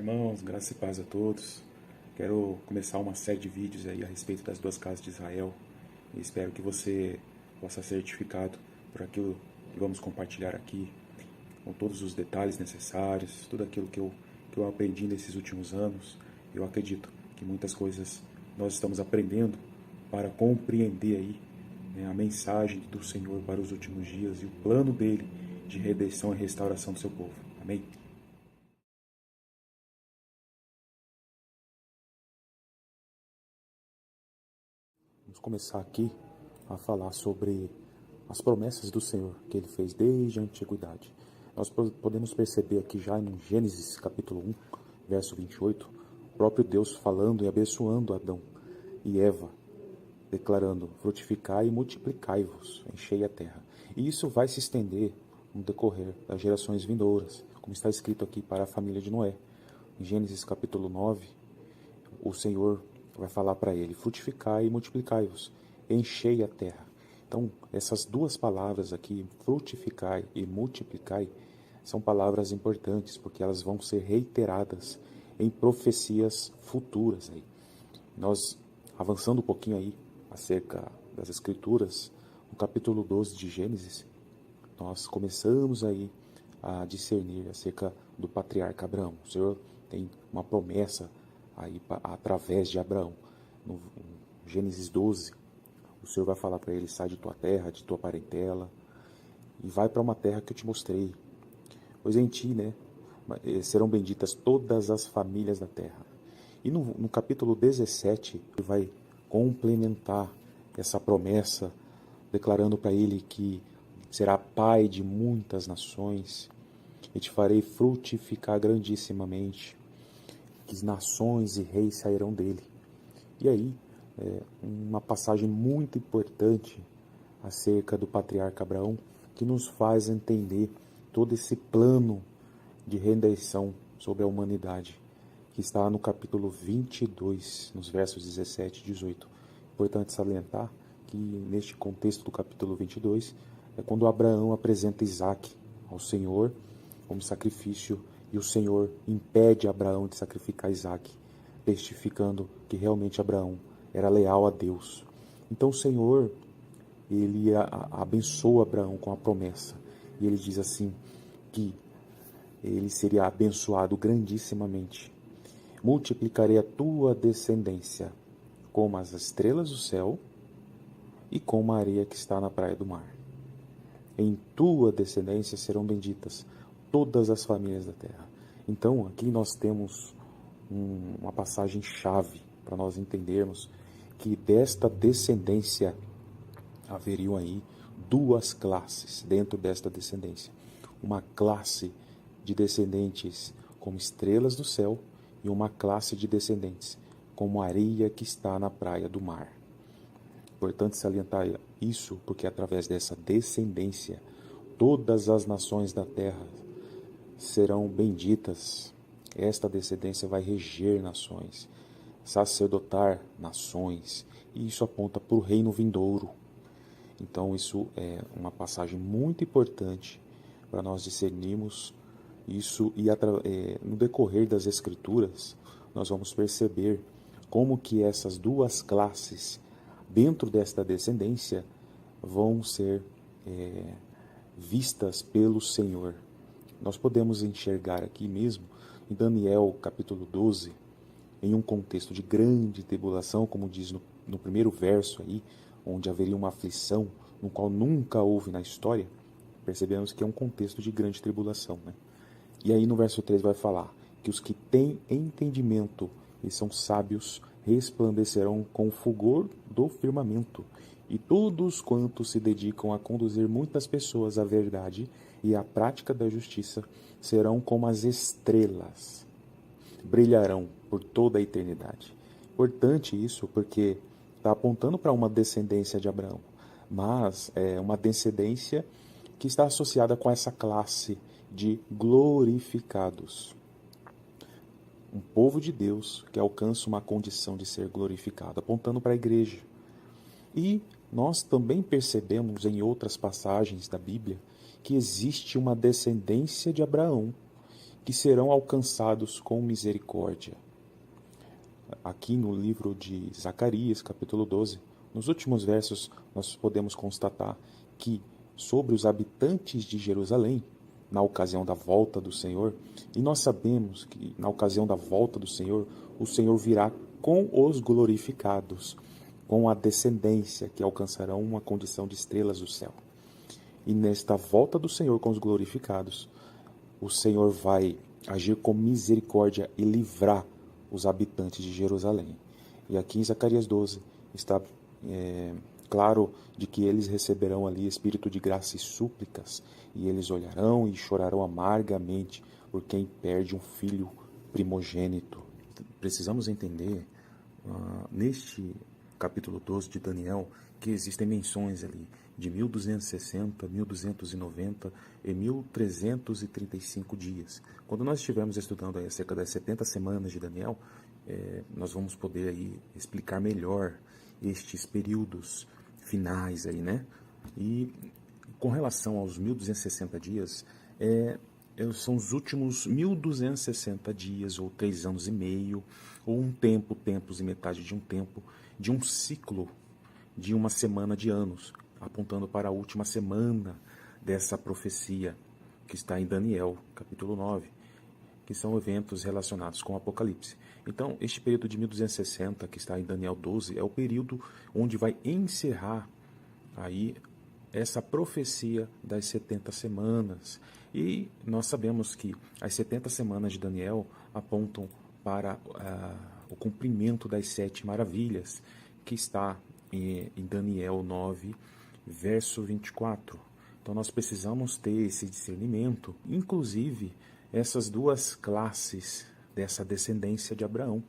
Irmãos, graça e paz a todos. Quero começar uma série de vídeos aí a respeito das duas casas de Israel e espero que você possa ser edificado por aquilo que vamos compartilhar aqui, com todos os detalhes necessários, tudo aquilo que eu aprendi nesses últimos anos. Eu acredito que muitas coisas nós estamos aprendendo para compreender aí, né, a mensagem do Senhor para os últimos dias e o plano dele de redenção e restauração do seu povo. Amém? Vamos começar aqui a falar sobre as promessas do Senhor que ele fez desde a antiguidade. Nós podemos perceber aqui já em Gênesis capítulo 1, verso 28, o próprio Deus falando e abençoando Adão e Eva, declarando: frutificai e multiplicai-vos, enchei a terra. E isso vai se estender no decorrer das gerações vindouras, como está escrito aqui para a família de Noé. Em Gênesis capítulo 9, o Senhor vai falar para ele: frutificai e multiplicai-vos, enchei a terra. Então, essas duas palavras aqui, frutificai e multiplicai, são palavras importantes, porque elas vão ser reiteradas em profecias futuras aí. Nós, avançando um pouquinho aí, acerca das Escrituras, no capítulo 12 de Gênesis, nós começamos aí a discernir acerca do patriarca Abraão. O Senhor tem uma promessa aí através de Abraão. No Gênesis 12, o Senhor vai falar para ele: sai de tua terra, de tua parentela, e vai para uma terra que eu te mostrei. Pois em ti, né, serão benditas todas as famílias da terra. E no capítulo 17, ele vai complementar essa promessa, declarando para ele que será pai de muitas nações, e te farei frutificar grandissimamente, que nações e reis sairão dele. E aí, uma passagem muito importante acerca do patriarca Abraão, que nos faz entender todo esse plano de redenção sobre a humanidade, que está no capítulo 22, nos versos 17 e 18. Importante salientar que neste contexto do capítulo 22 é quando Abraão apresenta Isaque ao Senhor como sacrifício, e o Senhor impede Abraão de sacrificar Isaque, testificando que realmente Abraão era leal a Deus. Então o Senhor, ele abençoa Abraão com a promessa, e ele diz assim, que ele seria abençoado grandissimamente. Multiplicarei a tua descendência como as estrelas do céu e como a areia que está na praia do mar. Em tua descendência serão benditas todas as famílias da terra. Então, aqui nós temos uma passagem chave para nós entendermos que desta descendência haveriam aí duas classes dentro desta descendência. Uma classe de descendentes como estrelas do céu e uma classe de descendentes como areia que está na praia do mar. Importante salientar isso, porque através dessa descendência todas as nações da terra serão benditas. Esta descendência vai reger nações, sacerdotar nações, e isso aponta para o reino vindouro. Então isso é uma passagem muito importante para nós discernirmos isso, e no decorrer das Escrituras nós vamos perceber como que essas duas classes dentro desta descendência vão ser vistas pelo Senhor. Nós podemos enxergar aqui mesmo em Daniel capítulo 12, em um contexto de grande tribulação, como diz no primeiro verso aí, onde haveria uma aflição no qual nunca houve na história. Percebemos que é um contexto de grande tribulação, né? E aí no verso 3 vai falar que os que têm entendimento e são sábios resplandecerão com o fulgor do firmamento, e todos quantos se dedicam a conduzir muitas pessoas à verdade e à prática da justiça serão como as estrelas, brilharão por toda a eternidade. Importante isso, porque está apontando para uma descendência de Abraão, mas é uma descendência que está associada com essa classe de glorificados. Um povo de Deus que alcança uma condição de ser glorificado, apontando para a igreja. E nós também percebemos em outras passagens da Bíblia que existe uma descendência de Abraão que serão alcançados com misericórdia. Aqui no livro de Zacarias, capítulo 12, nos últimos versos, nós podemos constatar que sobre os habitantes de Jerusalém, na ocasião da volta do Senhor, e nós sabemos que na ocasião da volta do Senhor, o Senhor virá com os glorificados, com a descendência que alcançarão uma condição de estrelas do céu. E nesta volta do Senhor com os glorificados, o Senhor vai agir com misericórdia e livrar os habitantes de Jerusalém. E aqui em Zacarias 12 está claro de que eles receberão ali espírito de graça e súplicas, e eles olharão e chorarão amargamente por quem perde um filho primogênito. Precisamos entender, neste capítulo 12 de Daniel, que existem menções ali de 1260, 1290 e 1335 dias. Quando nós estivermos estudando aí acerca das 70 semanas de Daniel, nós vamos poder aí explicar melhor estes períodos finais aí, né? E com relação aos 1260 dias, são os últimos 1260 dias, ou 3 anos e meio, ou um tempo, tempos e metade de um tempo, de um ciclo de uma semana de anos, apontando para a última semana dessa profecia que está em Daniel, capítulo 9, que são eventos relacionados com o Apocalipse. Então, este período de 1260, que está em Daniel 12, é o período onde vai encerrar aí essa profecia das 70 semanas. E nós sabemos que as 70 semanas de Daniel apontam para o cumprimento das 7 maravilhas, que está em Daniel 9, verso 24. Então nós precisamos ter esse discernimento, inclusive essas duas classes dessa descendência de Abraão.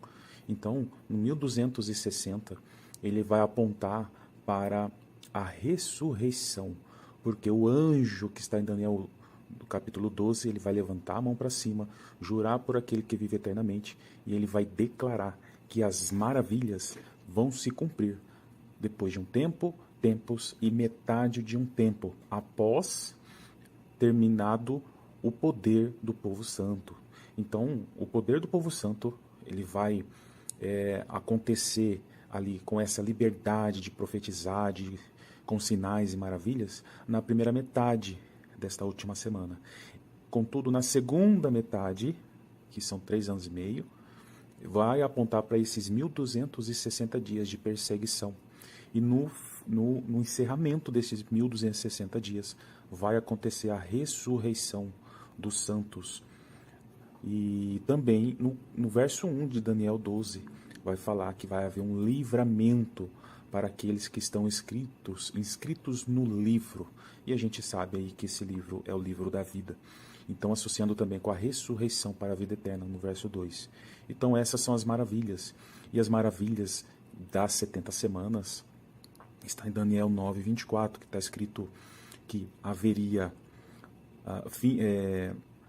Então, no 1260, ele vai apontar para a ressurreição, porque o anjo que está em Daniel, do capítulo 12, ele vai levantar a mão para cima, jurar por aquele que vive eternamente, e ele vai declarar que as maravilhas vão se cumprir depois de um tempo, tempos e metade de um tempo, após terminado o poder do povo santo. Então, o poder do povo santo, ele vai acontecer ali com essa liberdade de profetizar, com sinais e maravilhas, na primeira metade desta última semana. Contudo, na segunda metade, que são 3 anos e meio, vai apontar para esses 1260 dias de perseguição. E no encerramento desses 1260 dias, vai acontecer a ressurreição dos santos. E também no verso 1 de Daniel 12, vai falar que vai haver um livramento para aqueles que estão inscritos no livro. E a gente sabe aí que esse livro é o livro da vida. Então, associando também com a ressurreição para a vida eterna, no verso 2. Então, essas são as maravilhas. E as maravilhas das 70 semanas está em Daniel 9, 24, que está escrito que haveria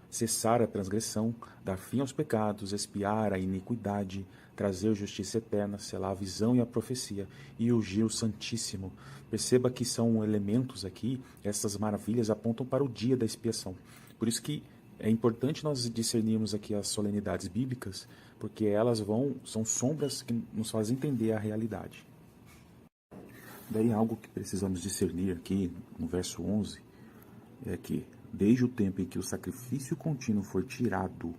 cessar a transgressão, dar fim aos pecados, expiar a iniquidade, trazer justiça eterna, selar a visão e a profecia, e ungir o Santíssimo. Perceba que são elementos aqui, essas maravilhas apontam para o dia da expiação. Por isso que é importante nós discernirmos aqui as solenidades bíblicas, porque elas são sombras que nos fazem entender a realidade. Daí algo que precisamos discernir aqui no verso 11 é que desde o tempo em que o sacrifício contínuo for tirado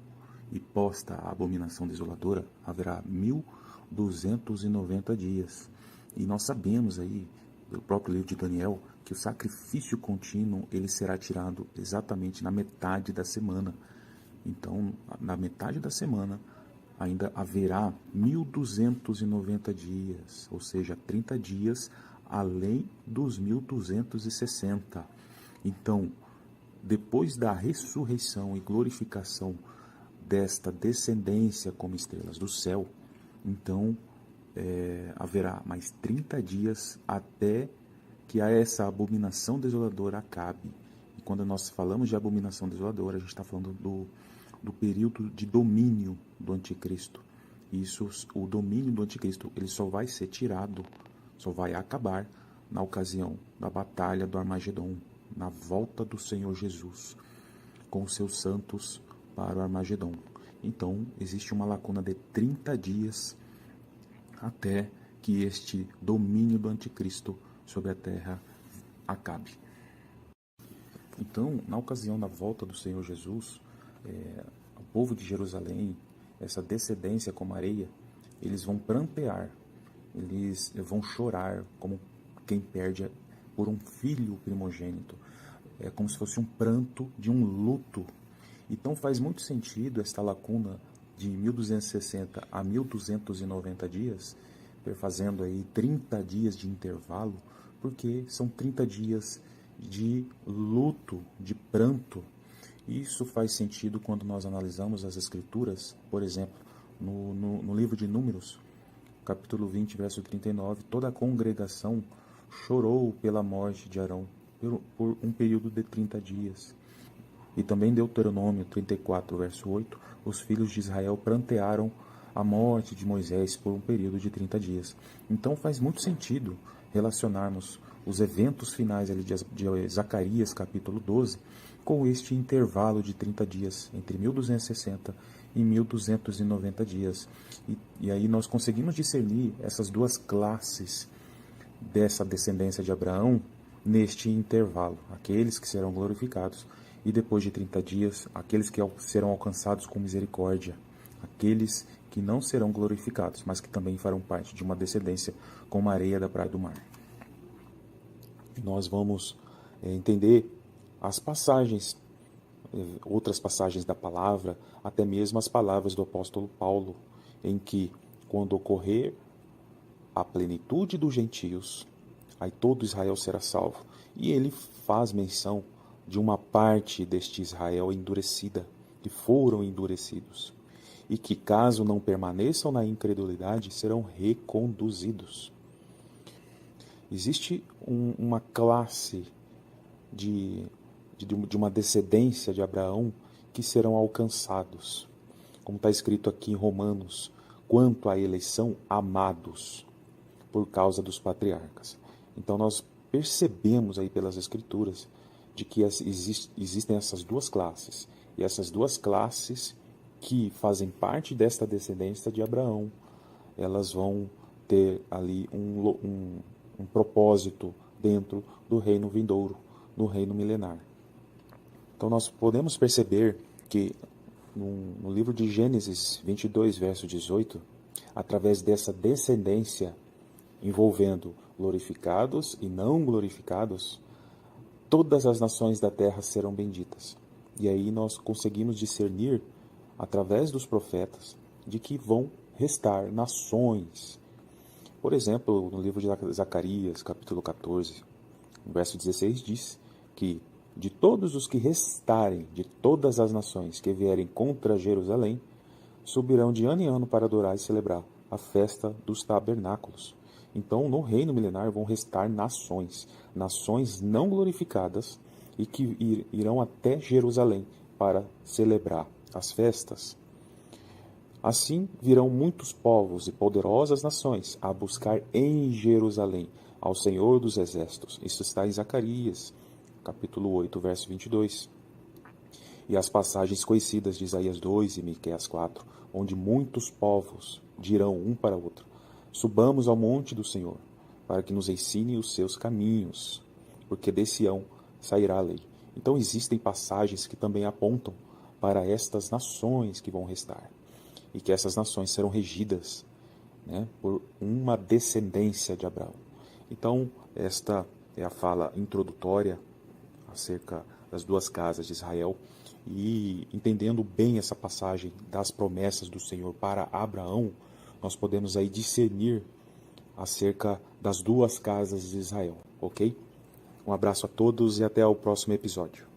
e posta a abominação desoladora, haverá 1290 dias. E nós sabemos aí, do próprio livro de Daniel, que o sacrifício contínuo ele será tirado exatamente na metade da semana. Então, na metade da semana, ainda haverá 1290 dias, ou seja, 30 dias além dos 1260. Então, depois da ressurreição e glorificação desta descendência como estrelas do céu, então haverá mais 30 dias até que essa abominação desoladora acabe. E quando nós falamos de abominação desoladora, a gente está falando do período de domínio do anticristo. O domínio do anticristo, ele só vai ser tirado, só vai acabar na ocasião da batalha do Armagedon, na volta do Senhor Jesus, com os seus santos para o Armagedon. Então, existe uma lacuna de 30 dias até que este domínio do anticristo sobre a terra acabe. Então, na ocasião da volta do Senhor Jesus, o povo de Jerusalém, essa descendência como areia, eles vão prantear, eles vão chorar como quem perde por um filho primogênito. É como se fosse um pranto de um luto. Então faz muito sentido esta lacuna de 1260 a 1290 dias, fazendo aí 30 dias de intervalo, porque são 30 dias de luto, de pranto. Isso faz sentido quando nós analisamos as Escrituras, por exemplo, no livro de Números, capítulo 20, verso 39, toda a congregação chorou pela morte de Arão por um período de 30 dias. E também Deuteronômio 34, verso 8, os filhos de Israel prantearam a morte de Moisés por um período de 30 dias. Então faz muito sentido relacionarmos os eventos finais ali de Zacarias, capítulo 12, com este intervalo de 30 dias, entre 1260 e 1290 dias. E aí nós conseguimos discernir essas duas classes dessa descendência de Abraão neste intervalo, aqueles que serão glorificados, e depois de 30 dias, aqueles que serão alcançados com misericórdia, aqueles que não serão glorificados, mas que também farão parte de uma descendência como a areia da praia do mar. Nós vamos entender as passagens, outras passagens da palavra, até mesmo as palavras do apóstolo Paulo, em que, quando ocorrer a plenitude dos gentios, aí todo Israel será salvo. E ele faz menção de uma parte deste Israel endurecida, que foram endurecidos, e que, caso não permaneçam na incredulidade, serão reconduzidos. Existe uma classe de uma descendência de Abraão que serão alcançados. Como está escrito aqui em Romanos, quanto à eleição, amados por causa dos patriarcas. Então nós percebemos aí pelas Escrituras de que existem essas duas classes. E essas duas classes que fazem parte desta descendência de Abraão, elas vão ter ali um propósito dentro do reino vindouro, no reino milenar. Então nós podemos perceber que no livro de Gênesis 22, verso 18, através dessa descendência envolvendo glorificados e não glorificados, todas as nações da terra serão benditas. E aí nós conseguimos discernir, através dos profetas, de que vão restar nações. Por exemplo, no livro de Zacarias, capítulo 14, verso 16, diz que de todos os que restarem, de todas as nações que vierem contra Jerusalém, subirão de ano em ano para adorar e celebrar a festa dos tabernáculos. Então, no reino milenar vão restar nações, nações não glorificadas e que irão até Jerusalém para celebrar as festas. Assim virão muitos povos e poderosas nações a buscar em Jerusalém ao Senhor dos Exércitos. Isso está em Zacarias, capítulo 8, verso 22. E as passagens conhecidas de Isaías 2 e Miqueias 4, onde muitos povos dirão um para o outro: subamos ao monte do Senhor, para que nos ensine os seus caminhos, porque de Sião sairá a lei. Então existem passagens que também apontam para estas nações que vão restar, e que essas nações serão regidas, por uma descendência de Abraão. Então, esta é a fala introdutória acerca das duas casas de Israel, e entendendo bem essa passagem das promessas do Senhor para Abraão, nós podemos aí discernir acerca das duas casas de Israel, ok? Um abraço a todos e até o próximo episódio.